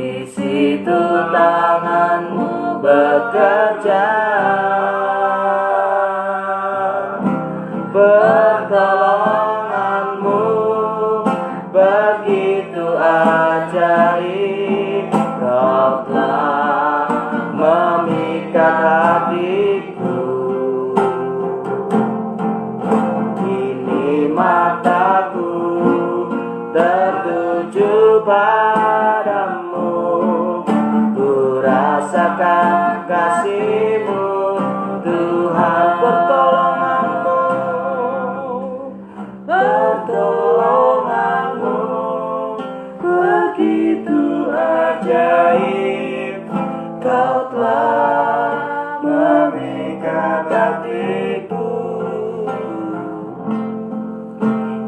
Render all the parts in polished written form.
Di situ tanganmu bekerja, pertolonganmu begitu ajaib. Kau telah memikat hatiku. Kini mataku tertuju padamu, ku rasakan kasih-Mu, Tuhan. Pertolonganmu begitu ajaib. Kau telah memikat hatiku.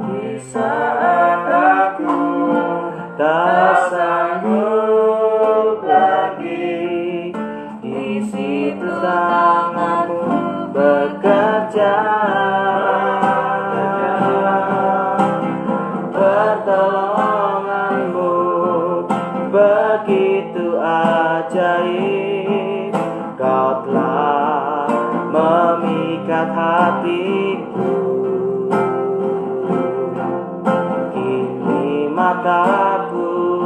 Di saat aku tak sanggup lagi, di situ tanganmu bekerja, pertolonganmu begitu ajaib. Kau telah memikat hatiku. Kini mataku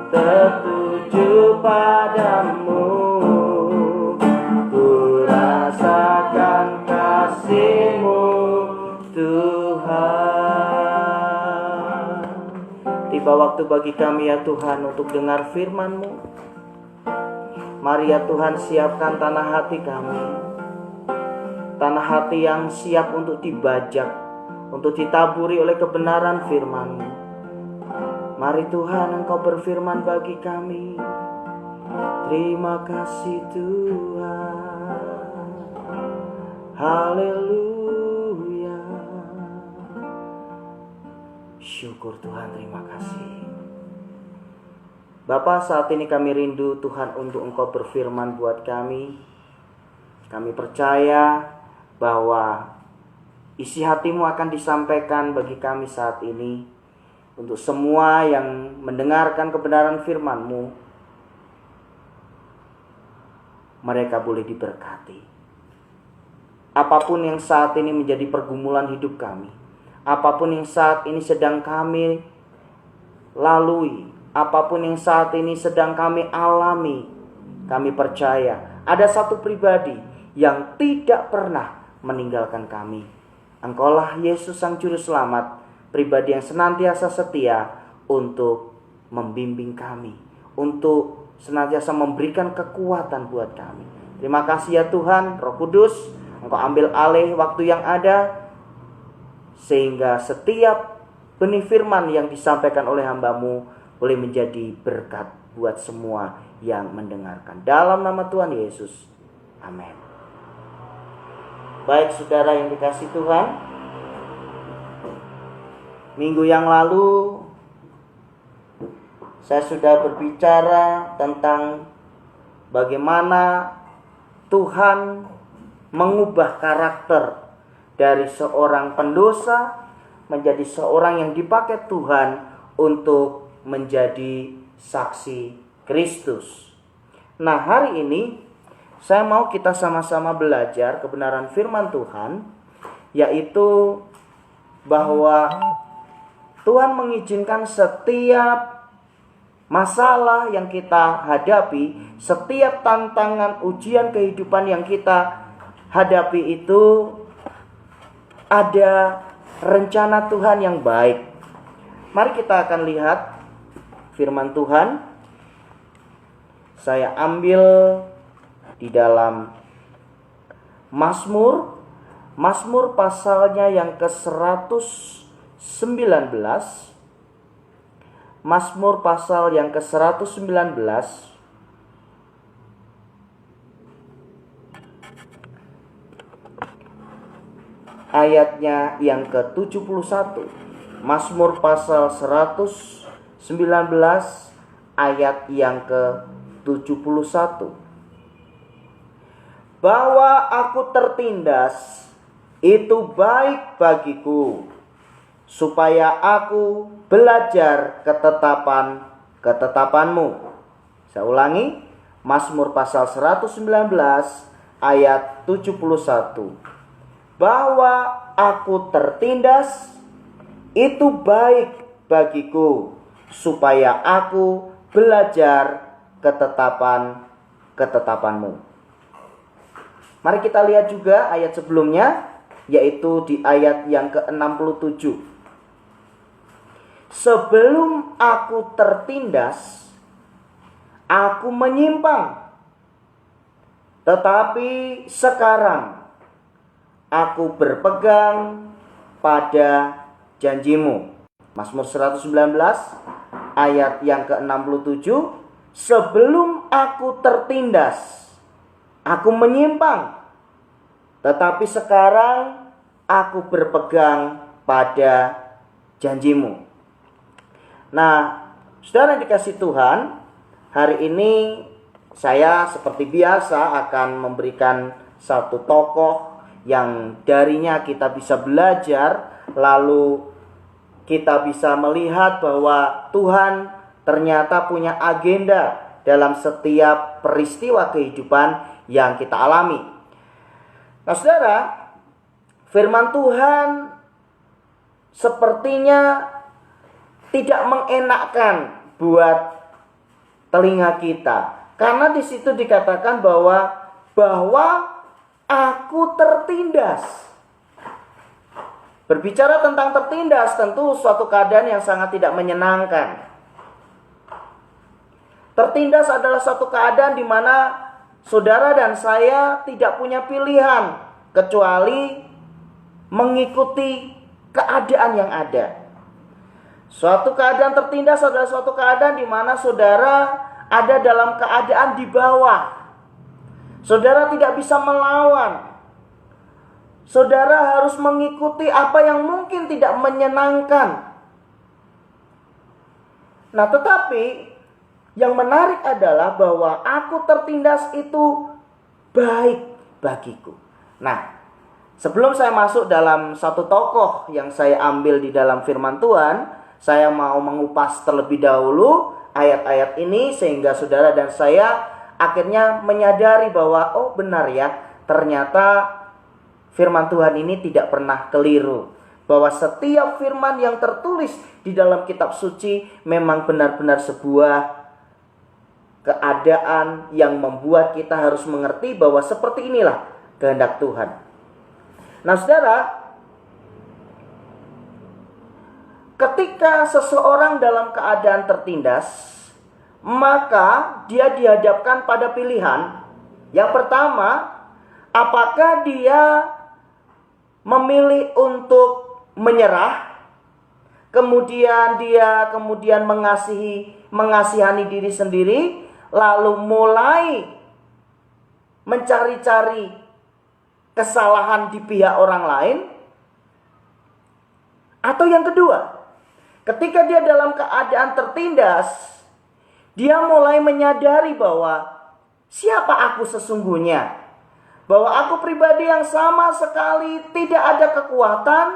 tertuju padamu, ku rasakan kasih-Mu, Tuhan. Tiba waktu bagi kami ya Tuhan untuk dengar firman-Mu. Mari ya Tuhan, siapkan tanah hati kami, tanah hati yang siap untuk dibajak, untuk ditaburi oleh kebenaran firman-Mu. Mari Tuhan, Engkau berfirman bagi kami. Terima kasih Tuhan. Haleluya. Syukur Tuhan, terima kasih. Bapa, saat ini kami rindu Tuhan untuk Engkau berfirman buat kami. Kami percaya bahwa isi hati-Mu akan disampaikan bagi kami saat ini. Untuk semua yang mendengarkan kebenaran firman-Mu, mereka boleh diberkati. Apapun yang saat ini menjadi pergumulan hidup kami, apapun yang saat ini sedang kami lalui, apapun yang saat ini sedang kami alami, kami percaya ada satu pribadi yang tidak pernah meninggalkan kami. Engkaulah Yesus Sang Juru Selamat, pribadi yang senantiasa setia untuk membimbing kami, untuk senantiasa memberikan kekuatan buat kami. Terima kasih ya Tuhan. Roh Kudus, Engkau ambil alih waktu yang ada, sehingga setiap benih firman yang disampaikan oleh hamba-Mu boleh menjadi berkat buat semua yang mendengarkan. Dalam nama Tuhan Yesus, amin. Baik saudara yang dikasihi Tuhan, minggu yang lalu saya sudah berbicara tentang bagaimana Tuhan mengubah karakter dari seorang pendosa menjadi seorang yang dipakai Tuhan untuk menjadi saksi Kristus. Nah, hari ini saya mau kita sama-sama belajar kebenaran firman Tuhan, yaitu bahwa Tuhan mengizinkan setiap masalah yang kita hadapi, setiap tantangan ujian kehidupan yang kita hadapi itu ada rencana Tuhan yang baik. Mari kita akan lihat firman Tuhan. Saya ambil di dalam Mazmur pasalnya yang ke-119. Mazmur pasal yang ke-119 ayatnya yang ke-71. Mazmur pasal 119 ayat yang ke-71. Bahwa aku tertindas itu baik bagiku, supaya aku belajar ketetapan-Mu. Saya ulangi, Mazmur pasal 119 ayat 71. Bahwa aku tertindas itu baik bagiku, supaya aku belajar ketetapanmu. Mari kita lihat juga ayat sebelumnya, yaitu di ayat yang ke-67. Sebelum aku tertindas, aku menyimpang, tetapi sekarang aku berpegang pada janjimu. Mazmur 119 ayat yang ke-67. Sebelum aku tertindas, aku menyimpang, tetapi sekarang aku berpegang pada janjimu. Nah, saudara yang dikasih Tuhan, hari ini saya seperti biasa akan memberikan satu tokoh yang darinya kita bisa belajar, lalu kita bisa melihat bahwa Tuhan ternyata punya agenda dalam setiap peristiwa kehidupan yang kita alami. Nah, saudara, firman Tuhan sepertinya tidak mengenakkan buat telinga kita, karena di situ dikatakan bahwa aku tertindas. Berbicara tentang tertindas tentu suatu keadaan yang sangat tidak menyenangkan. Tertindas adalah suatu keadaan di mana saudara dan saya tidak punya pilihan kecuali mengikuti keadaan yang ada. Suatu keadaan tertindas adalah suatu keadaan di mana saudara ada dalam keadaan di bawah. Saudara tidak bisa melawan. Saudara harus mengikuti apa yang mungkin tidak menyenangkan. Nah, tetapi yang menarik adalah bahwa aku tertindas itu baik bagiku. Nah, sebelum saya masuk dalam satu tokoh yang saya ambil di dalam firman Tuhan, saya mau mengupas terlebih dahulu ayat-ayat ini sehingga saudara dan saya akhirnya menyadari bahwa oh benar ya, ternyata firman Tuhan ini tidak pernah keliru. Bahwa setiap firman yang tertulis di dalam kitab suci memang benar-benar sebuah keadaan yang membuat kita harus mengerti bahwa seperti inilah kehendak Tuhan. Nah, saudara, ketika seseorang dalam keadaan tertindas, maka dia dihadapkan pada pilihan. Yang pertama, apakah dia memilih untuk menyerah, kemudian dia mengasihani diri sendiri, lalu mulai mencari-cari kesalahan di pihak orang lain. Atau yang kedua, ketika dia dalam keadaan tertindas, dia mulai menyadari bahwa siapa aku sesungguhnya. Bahwa aku pribadi yang sama sekali tidak ada kekuatan.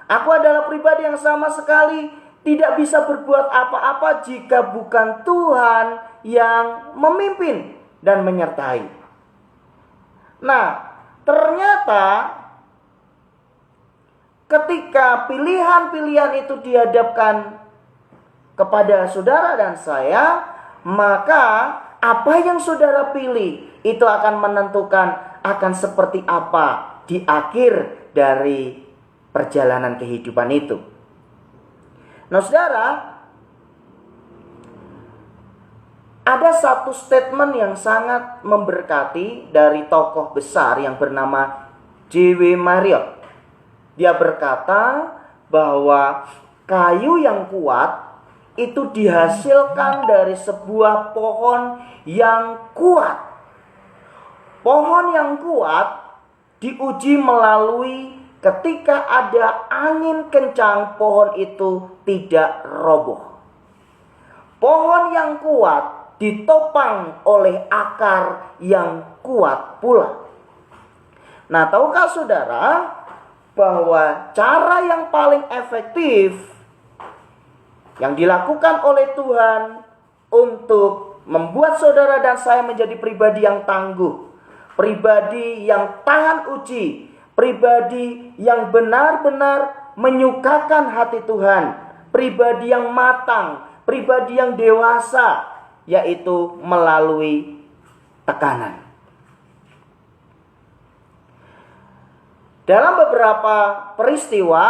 Aku adalah pribadi yang sama sekali tidak bisa berbuat apa-apa jika bukan Tuhan yang memimpin dan menyertai. Nah, ternyata ketika pilihan-pilihan itu dihadapkan kepada saudara dan saya, maka apa yang saudara pilih itu akan menentukan akan seperti apa di akhir dari perjalanan kehidupan itu. Nah, saudara, ada satu statement yang sangat memberkati dari tokoh besar yang bernama J.W. Marriott. Dia berkata bahwa kayu yang kuat itu dihasilkan dari sebuah pohon yang kuat. Pohon yang kuat diuji melalui ketika ada angin kencang, pohon itu tidak roboh. Pohon yang kuat ditopang oleh akar yang kuat pula. Nah, tahukah saudara bahwa cara yang paling efektif yang dilakukan oleh Tuhan untuk membuat saudara dan saya menjadi pribadi yang tangguh, pribadi yang tahan uji, pribadi yang benar-benar menyukakan hati Tuhan, pribadi yang matang, pribadi yang dewasa, yaitu melalui tekanan. Dalam beberapa peristiwa,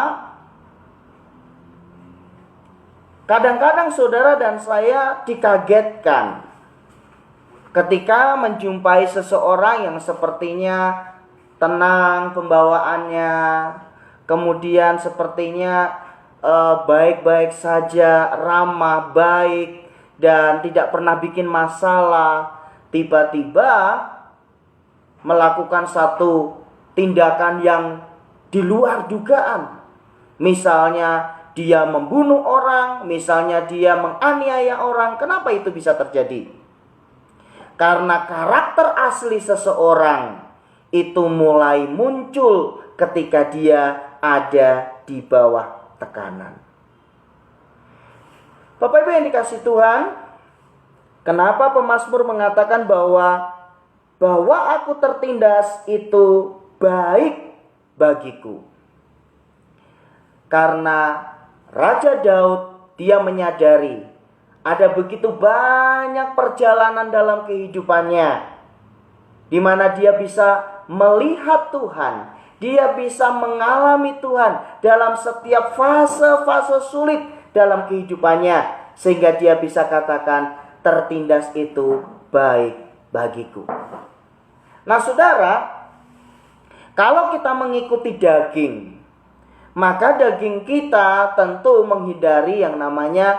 kadang-kadang saudara dan saya dikagetkan ketika menjumpai seseorang yang sepertinya tenang pembawaannya, kemudian sepertinya baik-baik saja, ramah, baik, dan tidak pernah bikin masalah, tiba-tiba melakukan satu tindakan yang di luar dugaan. Misalnya dia membunuh orang, misalnya dia menganiaya orang. Kenapa itu bisa terjadi? Karena karakter asli seseorang itu mulai muncul ketika dia ada di bawah tekanan. Bapak Ibu yang dikasihi Tuhan, kenapa pemazmur mengatakan bahwa aku tertindas itu baik bagiku? Karena Raja Daud, dia menyadari ada begitu banyak perjalanan dalam kehidupannya, di mana dia bisa melihat Tuhan, dia bisa mengalami Tuhan dalam setiap fase-fase sulit dalam kehidupannya, sehingga dia bisa katakan tertindas itu baik bagiku. Nah saudara, kalau kita mengikuti daging, maka daging kita tentu menghindari yang namanya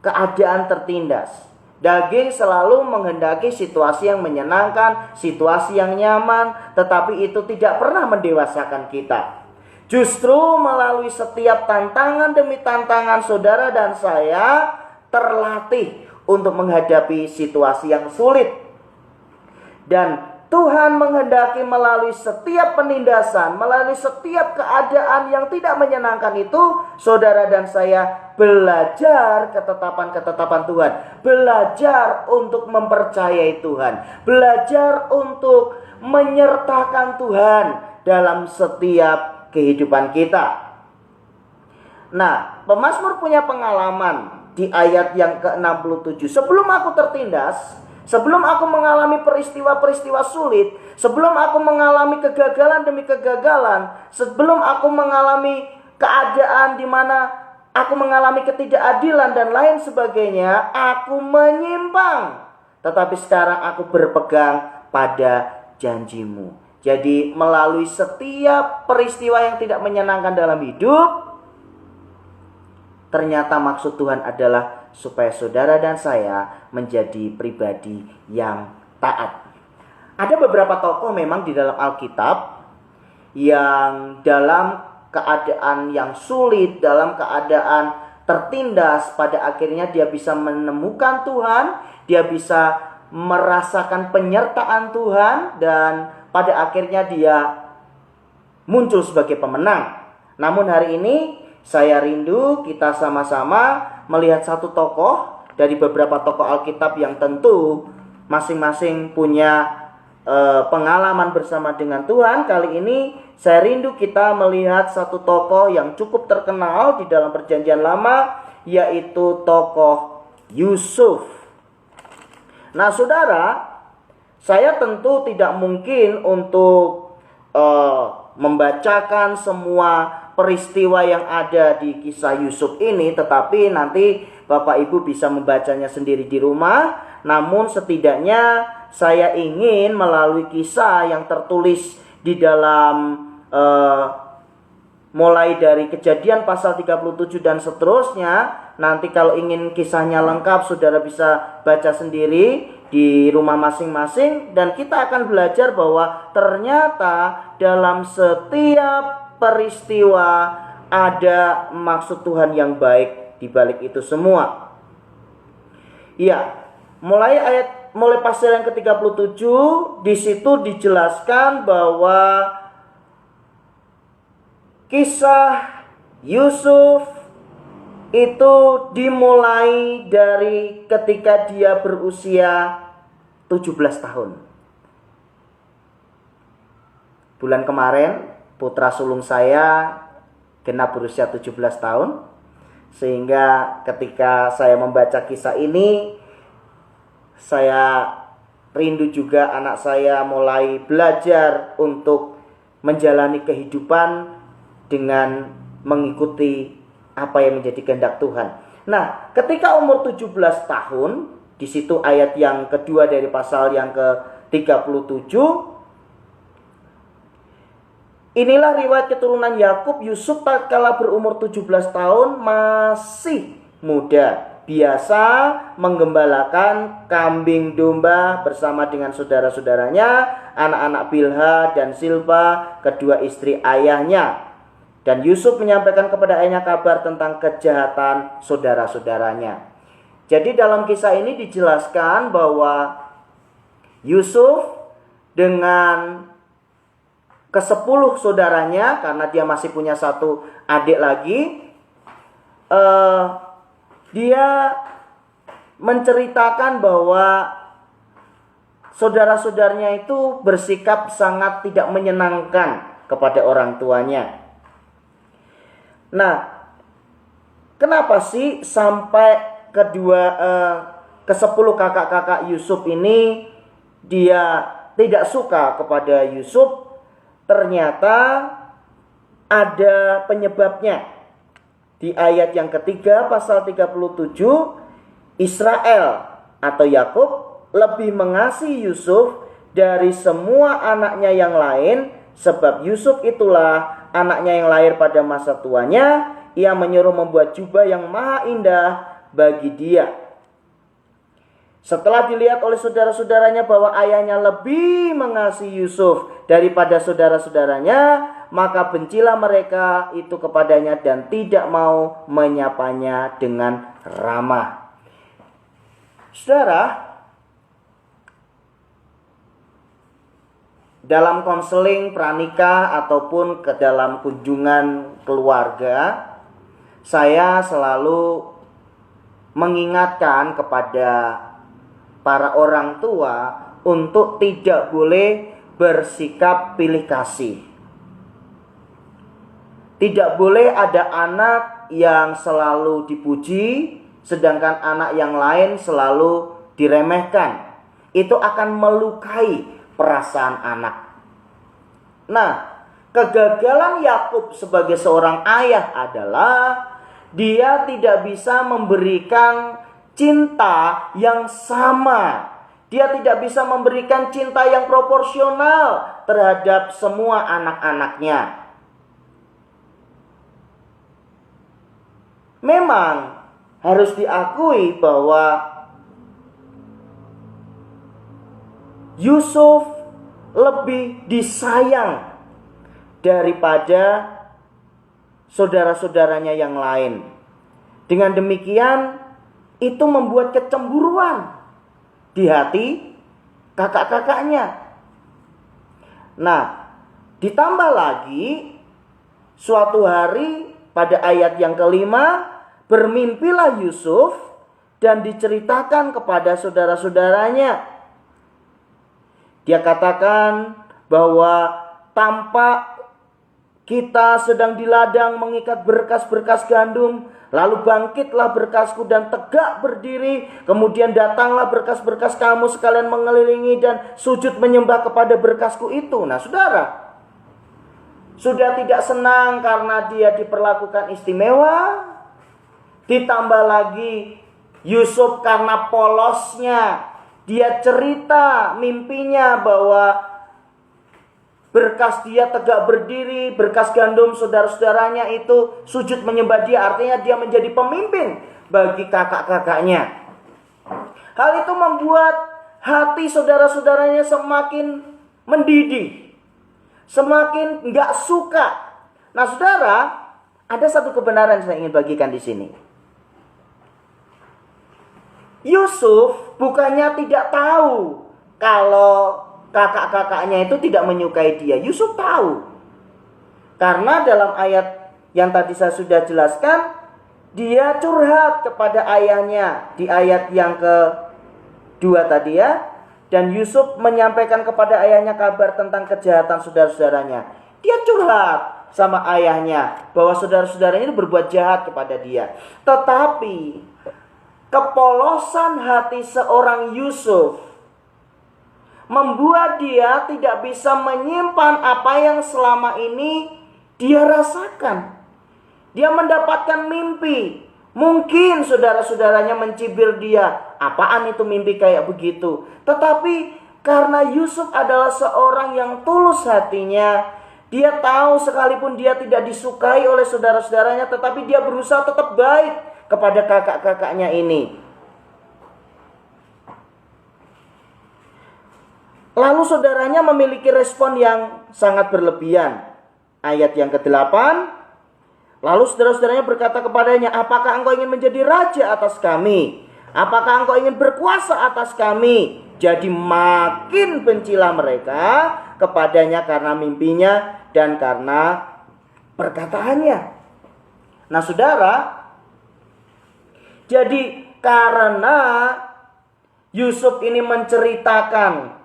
keadaan tertindas. Daging selalu menghendaki situasi yang menyenangkan, situasi yang nyaman, tetapi itu tidak pernah mendewasakan kita. Justru melalui setiap tantangan demi tantangan, saudara dan saya terlatih untuk menghadapi situasi yang sulit. Dan Tuhan menghendaki melalui setiap penindasan, melalui setiap keadaan yang tidak menyenangkan itu, saudara dan saya belajar ketetapan-ketetapan Tuhan, belajar untuk mempercayai Tuhan, belajar untuk menyertakan Tuhan dalam setiap kehidupan kita. Nah, pemazmur punya pengalaman di ayat yang ke-67. Sebelum aku tertindas, sebelum aku mengalami peristiwa-peristiwa sulit, sebelum aku mengalami kegagalan demi kegagalan, sebelum aku mengalami keadaan di mana aku mengalami ketidakadilan dan lain sebagainya, aku menyimpang. Tetapi sekarang aku berpegang pada janjimu. Jadi melalui setiap peristiwa yang tidak menyenangkan dalam hidup, ternyata maksud Tuhan adalah supaya saudara dan saya menjadi pribadi yang taat. Ada beberapa tokoh memang di dalam Alkitab yang dalam keadaan yang sulit, dalam keadaan tertindas, pada akhirnya dia bisa menemukan Tuhan, dia bisa merasakan penyertaan Tuhan, dan pada akhirnya dia muncul sebagai pemenang. Namun hari ini saya rindu kita sama-sama melihat satu tokoh dari beberapa tokoh Alkitab yang tentu masing-masing punya pengalaman bersama dengan Tuhan. Kali ini saya rindu kita melihat satu tokoh yang cukup terkenal di dalam Perjanjian Lama, yaitu tokoh Yusuf. Nah saudara, saya tentu tidak mungkin untuk membacakan semua peristiwa yang ada di kisah Yusuf ini, tetapi nanti Bapak Ibu bisa membacanya sendiri di rumah. Namun setidaknya saya ingin melalui kisah yang tertulis di dalam mulai dari Kejadian pasal 37 dan seterusnya. Nanti kalau ingin kisahnya lengkap, saudara bisa baca sendiri di rumah masing-masing. Dan kita akan belajar bahwa ternyata dalam setiap peristiwa ada maksud Tuhan yang baik di balik itu semua. Ya, mulai pasal yang ke-37, di situ dijelaskan bahwa kisah Yusuf itu dimulai dari ketika dia berusia 17 tahun. Bulan kemarin putra sulung saya genap berusia 17 tahun. Sehingga ketika saya membaca kisah ini, saya rindu juga anak saya mulai belajar untuk menjalani kehidupan dengan mengikuti apa yang menjadi kehendak Tuhan. Nah, ketika umur 17 tahun, di situ ayat yang kedua dari pasal yang ke-37, inilah riwayat keturunan Yakub. Yusuf tatkala berumur 17 tahun masih muda, biasa menggembalakan kambing domba bersama dengan saudara-saudaranya, anak-anak Bilha dan Silpa, kedua istri ayahnya. Dan Yusuf menyampaikan kepada ayahnya kabar tentang kejahatan saudara-saudaranya. Jadi dalam kisah ini dijelaskan bahwa Yusuf dengan ke-10 saudaranya, karena dia masih punya satu adik lagi, dia menceritakan bahwa saudara-saudaranya itu bersikap sangat tidak menyenangkan kepada orang tuanya. Nah, kenapa sih sampai ke-10 kakak-kakak Yusuf ini dia tidak suka kepada Yusuf? Ternyata ada penyebabnya. Di ayat yang ketiga pasal 37, Israel atau Yakub lebih mengasihi Yusuf dari semua anaknya yang lain, sebab Yusuf itulah anaknya yang lahir pada masa tuanya. Ia menyuruh membuat jubah yang maha indah bagi dia. Setelah dilihat oleh saudara-saudaranya bahwa ayahnya lebih mengasihi Yusuf daripada saudara-saudaranya, maka bencilah mereka itu kepadanya dan tidak mau menyapanya dengan ramah. Saudara, dalam konseling pranikah ataupun ke dalam kunjungan keluarga, saya selalu mengingatkan kepada para orang tua untuk tidak boleh bersikap pilih kasih. Tidak boleh ada anak yang selalu dipuji, sedangkan anak yang lain selalu diremehkan. Itu akan melukai perasaan anak. Nah, kegagalan Yakub sebagai seorang ayah adalah dia tidak bisa memberikan cinta yang sama. Dia tidak bisa memberikan cinta yang proporsional terhadap semua anak-anaknya. Memang harus diakui bahwa Yusuf lebih disayang daripada saudara-saudaranya yang lain. Dengan demikian, itu membuat kecemburuan di hati kakak-kakaknya. Nah, ditambah lagi, suatu hari pada ayat yang kelima, bermimpilah Yusuf dan diceritakan kepada saudara-saudaranya. Dia katakan bahwa tampak kita sedang di ladang mengikat berkas-berkas gandum. Lalu bangkitlah berkasku dan tegak berdiri. Kemudian datanglah berkas-berkas kamu sekalian mengelilingi dan sujud menyembah kepada berkasku itu. Nah, saudara, sudah tidak senang karena dia diperlakukan istimewa. Ditambah lagi Yusuf karena polosnya. Dia cerita mimpinya bahwa berkas dia tegak berdiri, berkas gandum saudara-saudaranya itu sujud menyembah dia. Artinya dia menjadi pemimpin bagi kakak-kakaknya. Hal itu membuat hati saudara-saudaranya semakin mendidih, semakin gak suka. Nah, saudara, ada satu kebenaran yang saya ingin bagikan di sini. Yusuf bukannya tidak tahu kalau kakak-kakaknya itu tidak menyukai dia. Yusuf tahu. Karena dalam ayat yang tadi saya sudah jelaskan, dia curhat kepada ayahnya di ayat yang kedua tadi ya. Dan Yusuf menyampaikan kepada ayahnya kabar tentang kejahatan saudara-saudaranya. Dia curhat sama ayahnya bahwa saudara-saudaranya itu berbuat jahat kepada dia. Tetapi kepolosan hati seorang Yusuf membuat dia tidak bisa menyimpan apa yang selama ini dia rasakan. Dia mendapatkan mimpi. Mungkin saudara-saudaranya mencibir dia, apaan itu mimpi kayak begitu. Tetapi karena Yusuf adalah seorang yang tulus hatinya, dia tahu sekalipun dia tidak disukai oleh saudara-saudaranya, tetapi dia berusaha tetap baik kepada kakak-kakaknya ini. Lalu saudaranya memiliki respon yang sangat berlebihan. Ayat yang ke-8, lalu saudara-saudaranya berkata kepadanya, apakah engkau ingin menjadi raja atas kami? Apakah engkau ingin berkuasa atas kami? Jadi makin bencilah mereka kepadanya karena mimpinya dan karena perkataannya. Nah saudara, jadi karena Yusuf ini menceritakan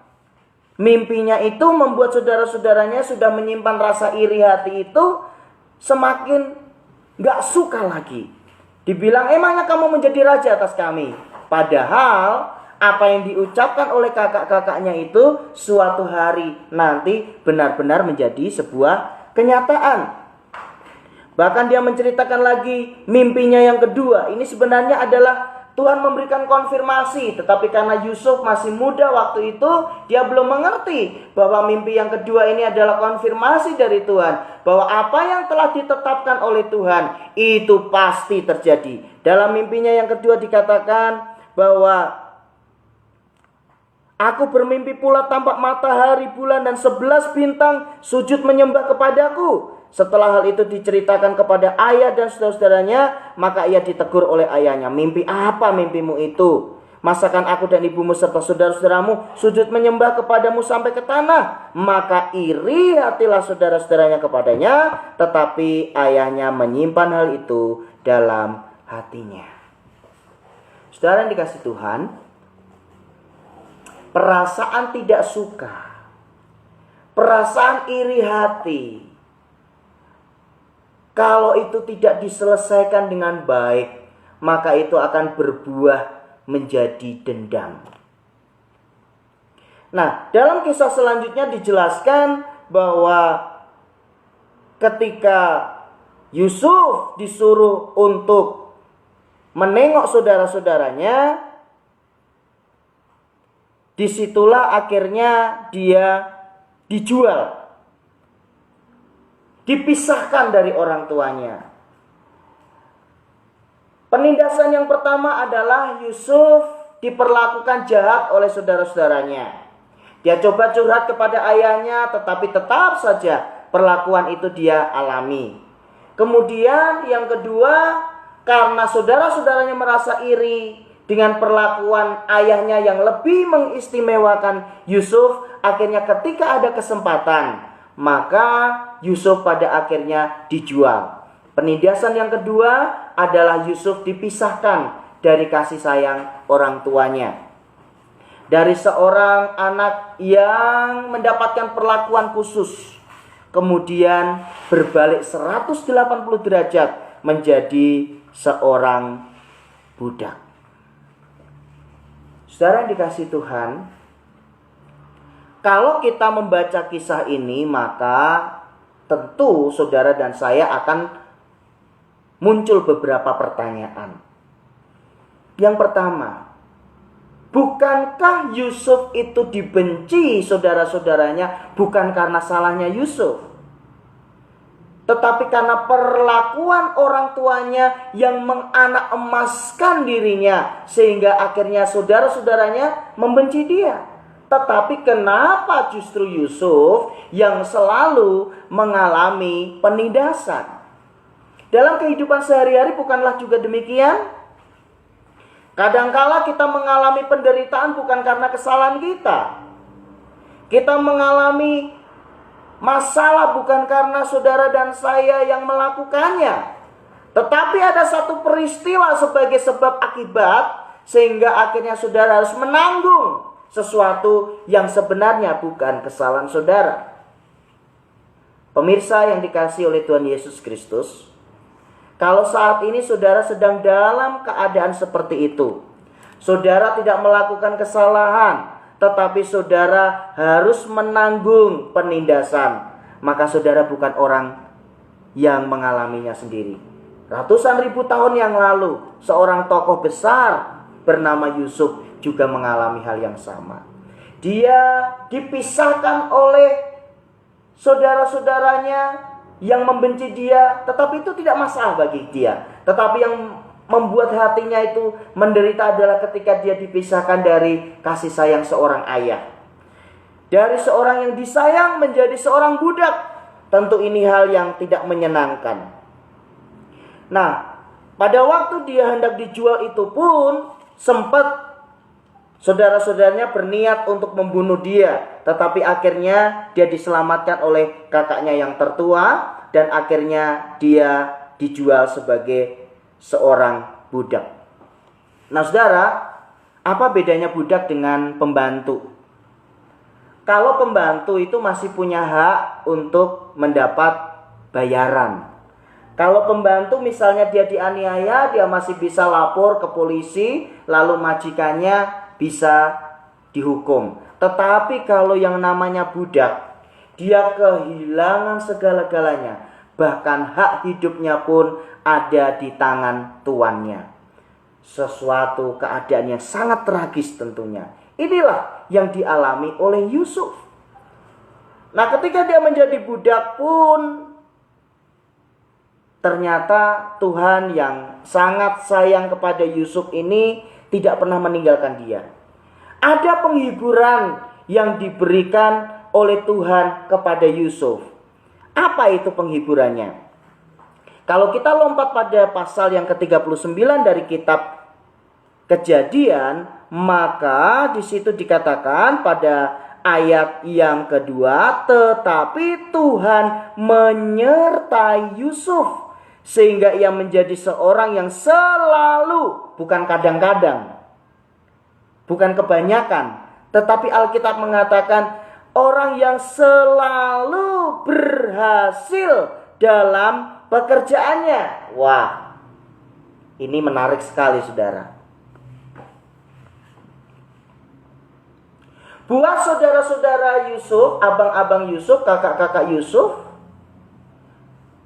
mimpinya itu, membuat saudara-saudaranya sudah menyimpan rasa iri hati itu, semakin gak suka lagi. Dibilang, emangnya kamu menjadi raja atas kami? Padahal apa yang diucapkan oleh kakak-kakaknya itu suatu hari nanti benar-benar menjadi sebuah kenyataan. Bahkan dia menceritakan lagi mimpinya yang kedua. Ini sebenarnya adalah Tuhan memberikan konfirmasi, tetapi karena Yusuf masih muda waktu itu, dia belum mengerti bahwa mimpi yang kedua ini adalah konfirmasi dari Tuhan, bahwa apa yang telah ditetapkan oleh Tuhan itu pasti terjadi. Dalam mimpinya yang kedua dikatakan bahwa aku bermimpi pula tampak matahari, bulan dan 11 bintang sujud menyembah kepadaku. Setelah hal itu diceritakan kepada ayah dan saudara-saudaranya, maka ia ditegur oleh ayahnya. Mimpi apa mimpimu itu? Masakan aku dan ibumu serta saudara-saudaramu sujud menyembah kepadamu sampai ke tanah? Maka iri hatilah saudara-saudaranya kepadanya, tetapi ayahnya menyimpan hal itu dalam hatinya. Saudara yang dikasihi Tuhan, perasaan tidak suka, perasaan iri hati, kalau itu tidak diselesaikan dengan baik, maka itu akan berbuah menjadi dendam. Nah, dalam kisah selanjutnya dijelaskan bahwa ketika Yusuf disuruh untuk menengok saudara-saudaranya, disitulah akhirnya dia dijual, dipisahkan dari orang tuanya. Penindasan yang pertama adalah Yusuf diperlakukan jahat oleh saudara-saudaranya. Dia coba curhat kepada ayahnya, tetapi tetap saja perlakuan itu dia alami. Kemudian yang kedua, karena saudara-saudaranya merasa iri dengan perlakuan ayahnya yang lebih mengistimewakan Yusuf, akhirnya ketika ada kesempatan, maka Yusuf pada akhirnya dijual. Penindasan yang kedua adalah Yusuf dipisahkan dari kasih sayang orang tuanya. Dari seorang anak yang mendapatkan perlakuan khusus, kemudian berbalik 180 derajat menjadi seorang budak. Saudara yang dikasihi Tuhan, kalau kita membaca kisah ini, maka tentu saudara dan saya akan muncul beberapa pertanyaan. Yang pertama, bukankah Yusuf itu dibenci saudara-saudaranya bukan karena salahnya Yusuf, tetapi karena perlakuan orang tuanya yang menganak emaskan dirinya, sehingga akhirnya saudara-saudaranya membenci dia. Tetapi kenapa justru Yusuf yang selalu mengalami penindasan? Dalam kehidupan sehari-hari bukanlah juga demikian? Kadangkala kita mengalami penderitaan bukan karena kesalahan kita. Kita mengalami masalah bukan karena saudara dan saya yang melakukannya. Tetapi ada satu peristiwa sebagai sebab akibat, sehingga akhirnya saudara harus menanggung sesuatu yang sebenarnya bukan kesalahan saudara. Pemirsa yang dikasihi oleh Tuhan Yesus Kristus, kalau saat ini saudara sedang dalam keadaan seperti itu, saudara tidak melakukan kesalahan, tetapi saudara harus menanggung penindasan, maka saudara bukan orang yang mengalaminya sendiri. Ratusan ribu tahun yang lalu, seorang tokoh besar bernama Yusuf juga mengalami hal yang sama. Dia dipisahkan oleh saudara-saudaranya yang membenci dia, tetapi itu tidak masalah bagi dia. Tetapi yang membuat hatinya itu menderita adalah ketika dia dipisahkan dari kasih sayang seorang ayah. Dari seorang yang disayang menjadi seorang budak. Tentu ini hal yang tidak menyenangkan. Nah, pada waktu dia hendak dijual itu pun sempat saudara-saudaranya berniat untuk membunuh dia. Tetapi akhirnya dia diselamatkan oleh kakaknya yang tertua. Dan akhirnya dia dijual sebagai seorang budak. Nah saudara, apa bedanya budak dengan pembantu? Kalau pembantu itu masih punya hak untuk mendapat bayaran. Kalau pembantu misalnya dia dianiaya, dia masih bisa lapor ke polisi, lalu majikannya bisa dihukum. Tetapi kalau yang namanya budak, dia kehilangan segala-galanya. Bahkan hak hidupnya pun ada di tangan tuannya. Sesuatu keadaan yang sangat tragis tentunya. Inilah yang dialami oleh Yusuf. Nah, ketika dia menjadi budak pun, ternyata Tuhan yang sangat sayang kepada Yusuf ini tidak pernah meninggalkan dia. Ada penghiburan yang diberikan oleh Tuhan kepada Yusuf. Apa itu penghiburannya? Kalau kita lompat pada pasal yang ke-39 dari kitab Kejadian, maka di situ dikatakan pada ayat yang kedua, tetapi Tuhan menyertai Yusuf sehingga ia menjadi seorang yang selalu, bukan kadang-kadang, bukan kebanyakan, tetapi Alkitab mengatakan orang yang selalu berhasil dalam pekerjaannya. Wah, ini menarik sekali saudara. Buat saudara-saudara Yusuf, abang-abang Yusuf, kakak-kakak Yusuf,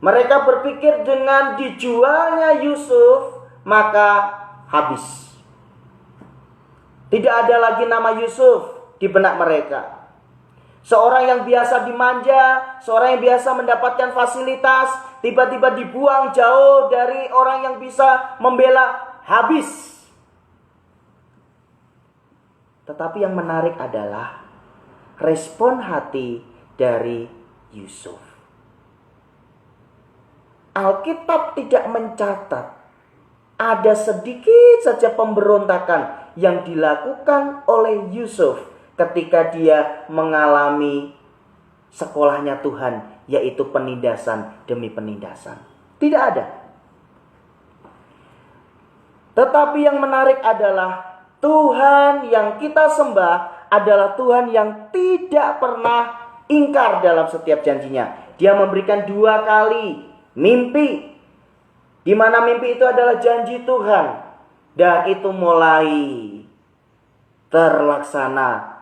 mereka berpikir dengan dijualnya Yusuf, maka habis. Tidak ada lagi nama Yusuf di benak mereka. Seorang yang biasa dimanja, seorang yang biasa mendapatkan fasilitas, tiba-tiba dibuang jauh dari orang yang bisa membela, habis. Tetapi yang menarik adalah respon hati dari Yusuf. Alkitab tidak mencatat ada sedikit saja pemberontakan yang dilakukan oleh Yusuf ketika dia mengalami sekolahnya Tuhan, yaitu penindasan demi penindasan. Tidak ada. Tetapi yang menarik adalah Tuhan yang kita sembah adalah Tuhan yang tidak pernah ingkar dalam setiap janjinya. Dia memberikan 2 kali mimpi, di mana mimpi itu adalah janji Tuhan, dan itu mulai terlaksana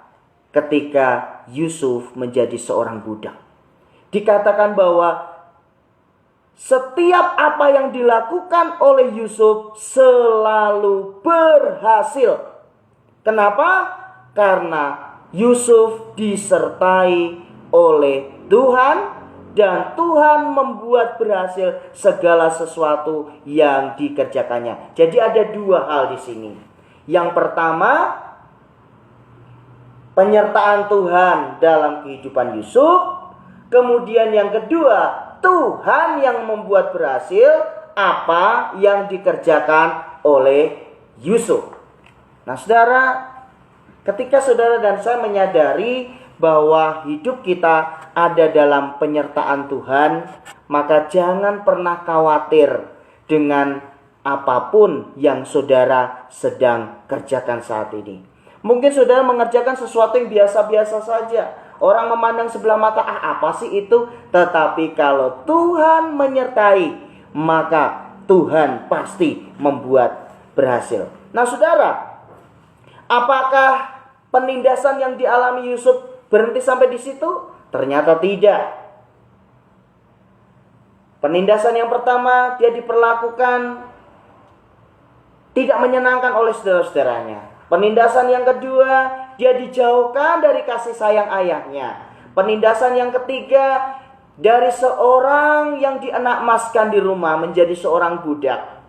ketika Yusuf menjadi seorang budak. Dikatakan bahwa setiap apa yang dilakukan oleh Yusuf selalu berhasil. Kenapa? Karena Yusuf disertai oleh Tuhan dan Tuhan membuat berhasil segala sesuatu yang dikerjakannya. Jadi ada 2 hal di sini. Yang pertama, penyertaan Tuhan dalam kehidupan Yusuf. Kemudian yang kedua, Tuhan yang membuat berhasil apa yang dikerjakan oleh Yusuf. Nah saudara, ketika saudara dan saya menyadari bahwa hidup kita ada dalam penyertaan Tuhan, maka jangan pernah khawatir dengan apapun yang saudara sedang kerjakan saat ini. Mungkin saudara mengerjakan sesuatu yang biasa-biasa saja. Orang memandang sebelah mata, apa sih itu? Tetapi kalau Tuhan menyertai, maka Tuhan pasti membuat berhasil. Nah saudara, apakah penindasan yang dialami Yusuf berhenti sampai di situ? Ternyata tidak. Penindasan yang pertama, dia diperlakukan tidak menyenangkan oleh saudara-saudaranya. Penindasan yang kedua, dia dijauhkan dari kasih sayang ayahnya. Penindasan yang ketiga, dari seorang yang dienakmaskan di rumah menjadi seorang budak.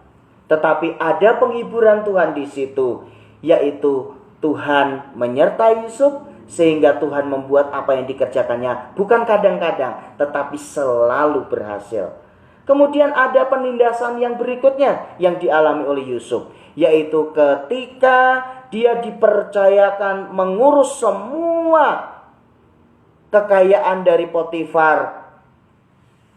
Tetapi ada penghiburan Tuhan di situ, yaitu Tuhan menyertai Yusuf sehingga Tuhan membuat apa yang dikerjakannya bukan kadang-kadang, tetapi selalu berhasil. Kemudian ada penindasan yang berikutnya yang dialami oleh Yusuf, yaitu ketika dia dipercayakan mengurus semua kekayaan dari Potifar,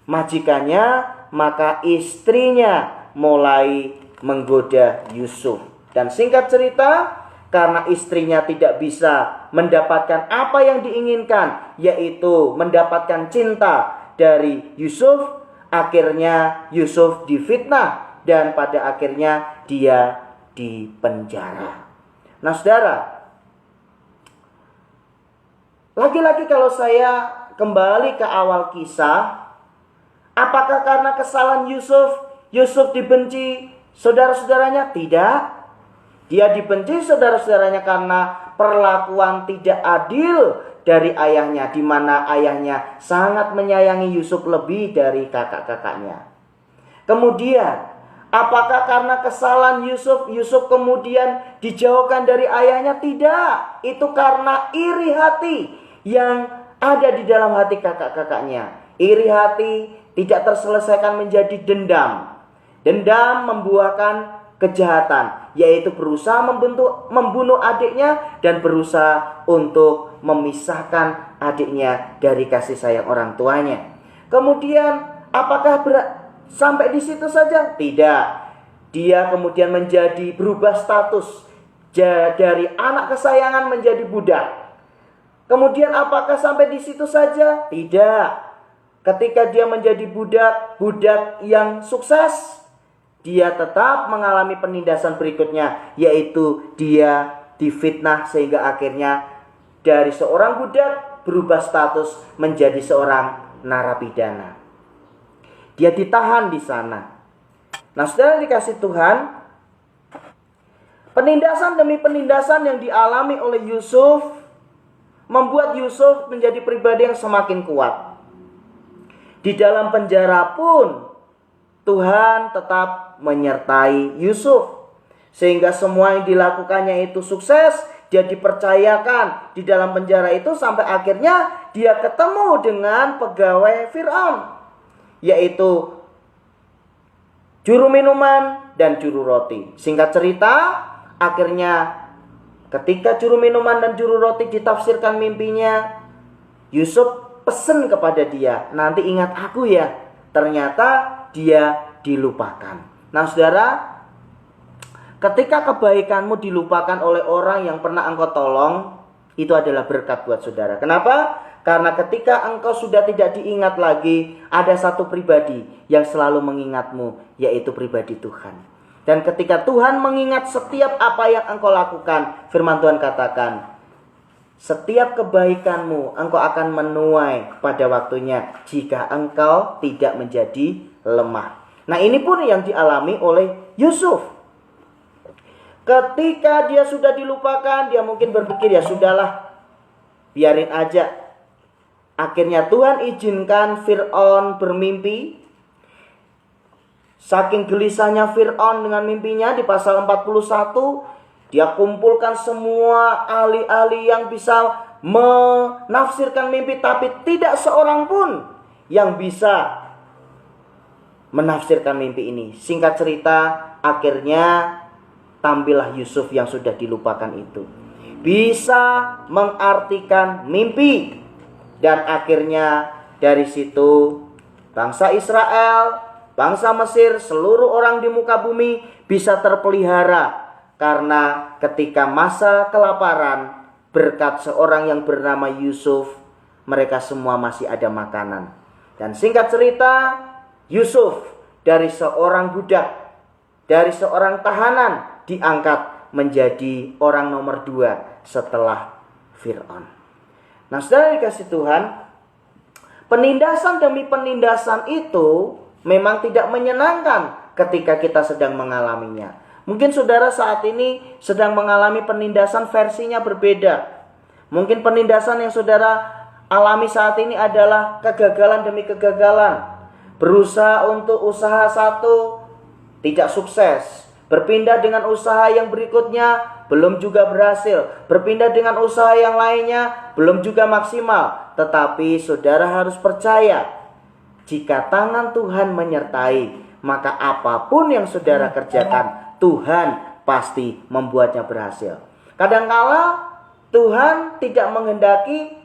majikannya, maka istrinya mulai menggoda Yusuf. Dan singkat cerita, karena istrinya tidak bisa mendapatkan apa yang diinginkan, yaitu mendapatkan cinta dari Yusuf, akhirnya Yusuf difitnah dan pada akhirnya dia dipenjara. Nah saudara, lagi-lagi kalau saya kembali ke awal kisah, apakah karena kesalahan Yusuf dibenci saudara-saudaranya? Tidak. Dia dibenci saudara-saudaranya karena perlakuan tidak adil dari ayahnya, di mana ayahnya sangat menyayangi Yusuf lebih dari kakak-kakaknya. Kemudian, apakah karena kesalahan Yusuf kemudian dijauhkan dari ayahnya? Tidak. Itu karena iri hati yang ada di dalam hati kakak-kakaknya. Iri hati tidak terselesaikan menjadi dendam. Dendam membuahkan kejahatan, yaitu berusaha membunuh adiknya dan berusaha untuk memisahkan adiknya dari kasih sayang orang tuanya. Kemudian, apakah sampai di situ saja? Tidak. Dia kemudian berubah status dari anak kesayangan menjadi budak. Kemudian apakah sampai di situ saja? Tidak. Ketika dia menjadi budak yang sukses, dia tetap mengalami penindasan berikutnya, yaitu dia difitnah sehingga akhirnya dari seorang budak berubah status menjadi seorang narapidana. Dia ditahan di sana. Nah, saudara dikasih Tuhan, penindasan demi penindasan yang dialami oleh Yusuf membuat Yusuf menjadi pribadi yang semakin kuat. Di dalam penjara pun Tuhan tetap menyertai Yusuf, sehingga semua yang dilakukannya itu sukses. Dia dipercayakan di dalam penjara itu sampai akhirnya dia ketemu dengan pegawai Fir'aun, yaitu juru minuman dan juru roti. Singkat cerita, akhirnya ketika juru minuman dan juru roti ditafsirkan mimpinya, Yusuf pesan kepada dia, nanti ingat aku ya. Ternyata dia dilupakan. Nah saudara, ketika kebaikanmu dilupakan oleh orang yang pernah engkau tolong, itu adalah berkat buat saudara. Kenapa? Karena ketika engkau sudah tidak diingat lagi, ada satu pribadi yang selalu mengingatmu, yaitu pribadi Tuhan. Dan ketika Tuhan mengingat setiap apa yang engkau lakukan, firman Tuhan katakan, setiap kebaikanmu engkau akan menuai pada waktunya jika engkau tidak menjadi lemah. Nah ini pun yang dialami oleh Yusuf. Ketika dia sudah dilupakan, dia mungkin berpikir ya sudahlah, biarin aja. Akhirnya Tuhan izinkan Fir'aun bermimpi. Saking gelisahnya Fir'aun dengan mimpinya, di pasal 41 dia kumpulkan semua ahli-ahli yang bisa menafsirkan mimpi, tapi tidak seorang pun yang bisa menafsirkan mimpi ini. Singkat cerita, akhirnya tampillah Yusuf yang sudah dilupakan itu, bisa mengartikan mimpi. Dan akhirnya dari situ bangsa Israel bangsa Mesir, seluruh orang di muka bumi bisa terpelihara. Karena ketika masa kelaparan, berkat seorang yang bernama Yusuf, mereka semua masih ada makanan. Dan singkat cerita, Yusuf dari seorang budak, dari seorang tahanan, diangkat menjadi orang nomor 2 setelah Fir'aun. Nah, saudara dikasih Tuhan, penindasan demi penindasan itu memang tidak menyenangkan ketika kita sedang mengalaminya. Mungkin saudara saat ini sedang mengalami penindasan versinya berbeda. Mungkin penindasan yang saudara alami saat ini adalah kegagalan demi kegagalan. Berusaha untuk usaha satu, tidak sukses. Berpindah dengan usaha yang berikutnya, belum juga berhasil. Berpindah dengan usaha yang lainnya, belum juga maksimal. Tetapi saudara harus percaya, jika tangan Tuhan menyertai, maka apapun yang saudara kerjakan, Tuhan pasti membuatnya berhasil. Kadangkala Tuhan tidak menghendaki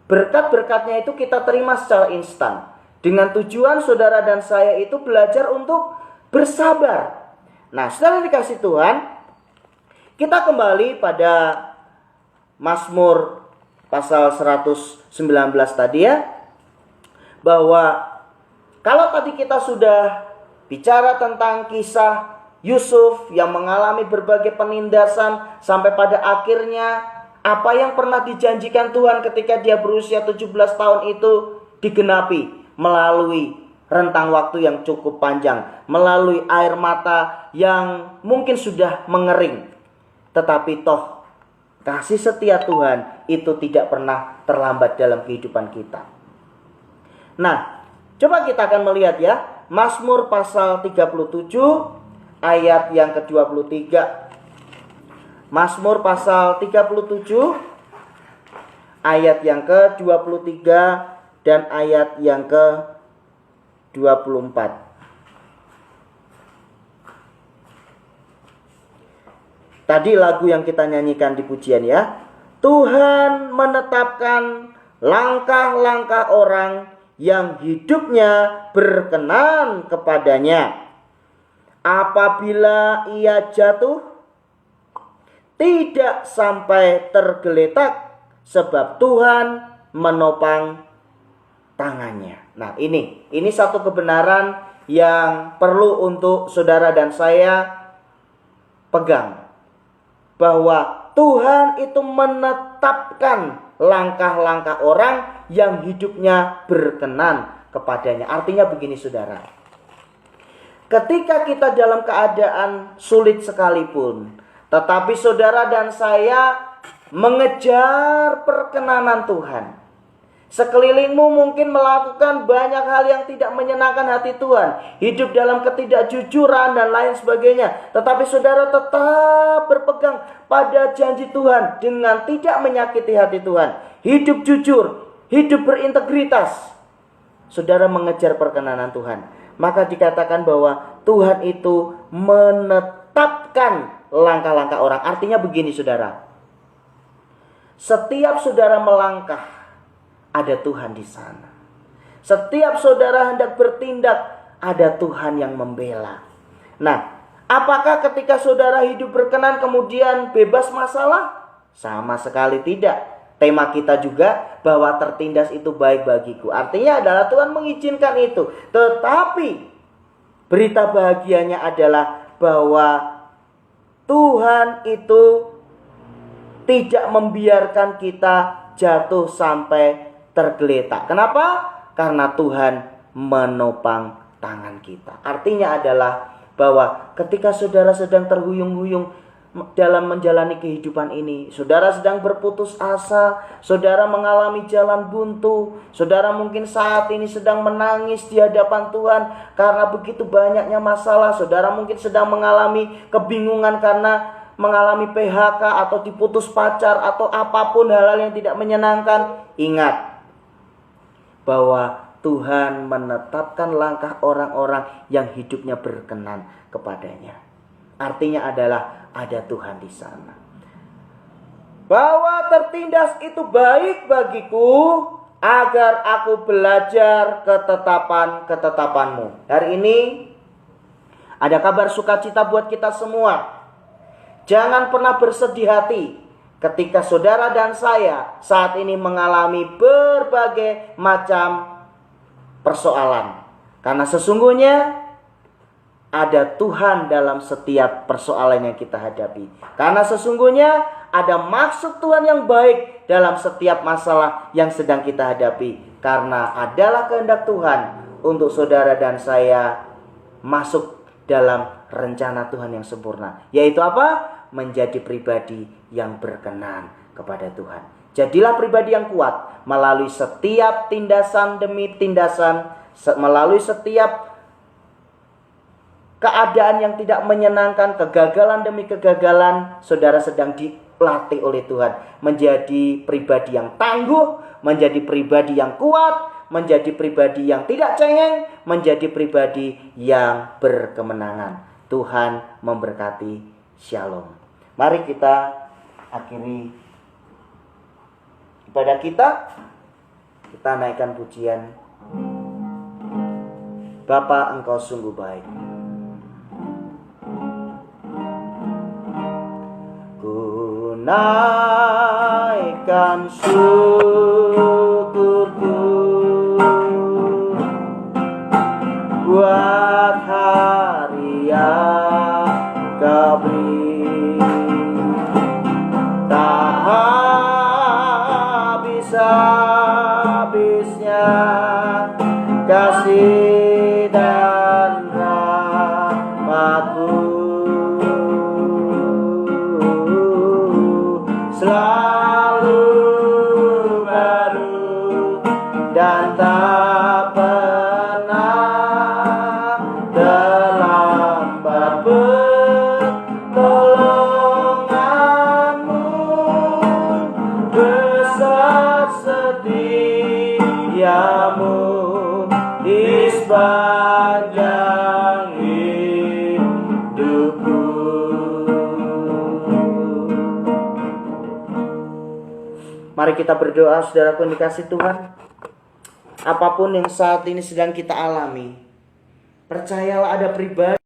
berkat-berkatnya itu kita terima secara instan. Dengan tujuan saudara dan saya itu belajar untuk bersabar. Nah, saudara dikasih Tuhan, kita kembali pada Mazmur pasal 119 tadi ya. Bahwa kalau tadi kita sudah bicara tentang kisah Yusuf yang mengalami berbagai penindasan sampai pada akhirnya apa yang pernah dijanjikan Tuhan ketika dia berusia 17 tahun itu digenapi melalui rentang waktu yang cukup panjang, melalui air mata yang mungkin sudah mengering. Tetapi toh kasih setia Tuhan itu tidak pernah terlambat dalam kehidupan kita. Nah, coba kita akan melihat ya, Mazmur pasal 37 ayat yang ke-23. Mazmur pasal 37 ayat yang ke-23 dan ayat yang ke-24. Tadi lagu yang kita nyanyikan di pujian ya. Tuhan menetapkan langkah-langkah orang yang hidupnya berkenan kepadanya. Apabila ia jatuh, tidak sampai tergeletak, sebab Tuhan menopang tangannya. Nah, ini satu kebenaran yang perlu untuk saudara dan saya pegang. Bahwa Tuhan itu menetapkan langkah-langkah orang yang hidupnya berkenan kepadanya. Artinya begini saudara. Ketika kita dalam keadaan sulit sekalipun, tetapi saudara dan saya mengejar perkenanan Tuhan. Sekelilingmu mungkin melakukan banyak hal yang tidak menyenangkan hati Tuhan. Hidup dalam ketidakjujuran dan lain sebagainya. Tetapi saudara tetap berpegang pada janji Tuhan dengan tidak menyakiti hati Tuhan. Hidup jujur, hidup berintegritas. Saudara mengejar perkenanan Tuhan. Maka dikatakan bahwa Tuhan itu menetapkan langkah-langkah orang. Artinya begini saudara. Setiap saudara melangkah, ada Tuhan di sana. Setiap saudara hendak bertindak, ada Tuhan yang membela. Nah, apakah ketika saudara hidup berkenan kemudian bebas masalah? Sama sekali tidak. Tema kita juga bahwa tertindas itu baik bagiku. Artinya adalah Tuhan mengizinkan itu. Tetapi berita bahagianya adalah bahwa Tuhan itu tidak membiarkan kita jatuh sampai tergeletak. Kenapa? Karena Tuhan menopang tangan kita. Artinya adalah bahwa ketika saudara sedang terhuyung-huyung dalam menjalani kehidupan ini, saudara sedang berputus asa, saudara mengalami jalan buntu, saudara mungkin saat ini sedang menangis di hadapan Tuhan karena begitu banyaknya masalah, saudara mungkin sedang mengalami kebingungan karena mengalami PHK atau diputus pacar atau apapun hal-hal yang tidak menyenangkan. Ingat bahwa Tuhan menetapkan langkah orang-orang yang hidupnya berkenan kepadanya. Artinya adalah ada Tuhan di sana. Bahwa tertindas itu baik bagiku, agar aku belajar ketetapan-ketetapan-Mu. Hari ini ada kabar sukacita buat kita semua. Jangan pernah bersedih hati ketika saudara dan saya saat ini mengalami berbagai macam persoalan. Karena sesungguhnya ada Tuhan dalam setiap persoalan yang kita hadapi. Karena sesungguhnya ada maksud Tuhan yang baik dalam setiap masalah yang sedang kita hadapi. Karena adalah kehendak Tuhan untuk saudara dan saya masuk dalam rencana Tuhan yang sempurna. Yaitu apa? Menjadi pribadi yang berkenan kepada Tuhan. Jadilah pribadi yang kuat melalui setiap tindasan demi tindasan, melalui setiap keadaan yang tidak menyenangkan, kegagalan demi kegagalan. Saudara sedang dilatih oleh Tuhan menjadi pribadi yang tangguh, menjadi pribadi yang kuat, menjadi pribadi yang tidak cengeng, menjadi pribadi yang berkemenangan. Tuhan memberkati. Shalom. Mari kita akhiri ibadah kita. Kita naikkan pujian. Bapa, Engkau sungguh baik. Ku naikkan syukurku buat hari yang Kau beri. Tak habis-habisnya kasih dan rahmat-Mu, selalu baru dan tak pernah terlambat. Pertolongan-Mu besar, setiamu di sepanjang hidupku. Mari kita berdoa, saudaraku yang dikasihi Tuhan. Apapun yang saat ini sedang kita alami, percayalah ada pribadi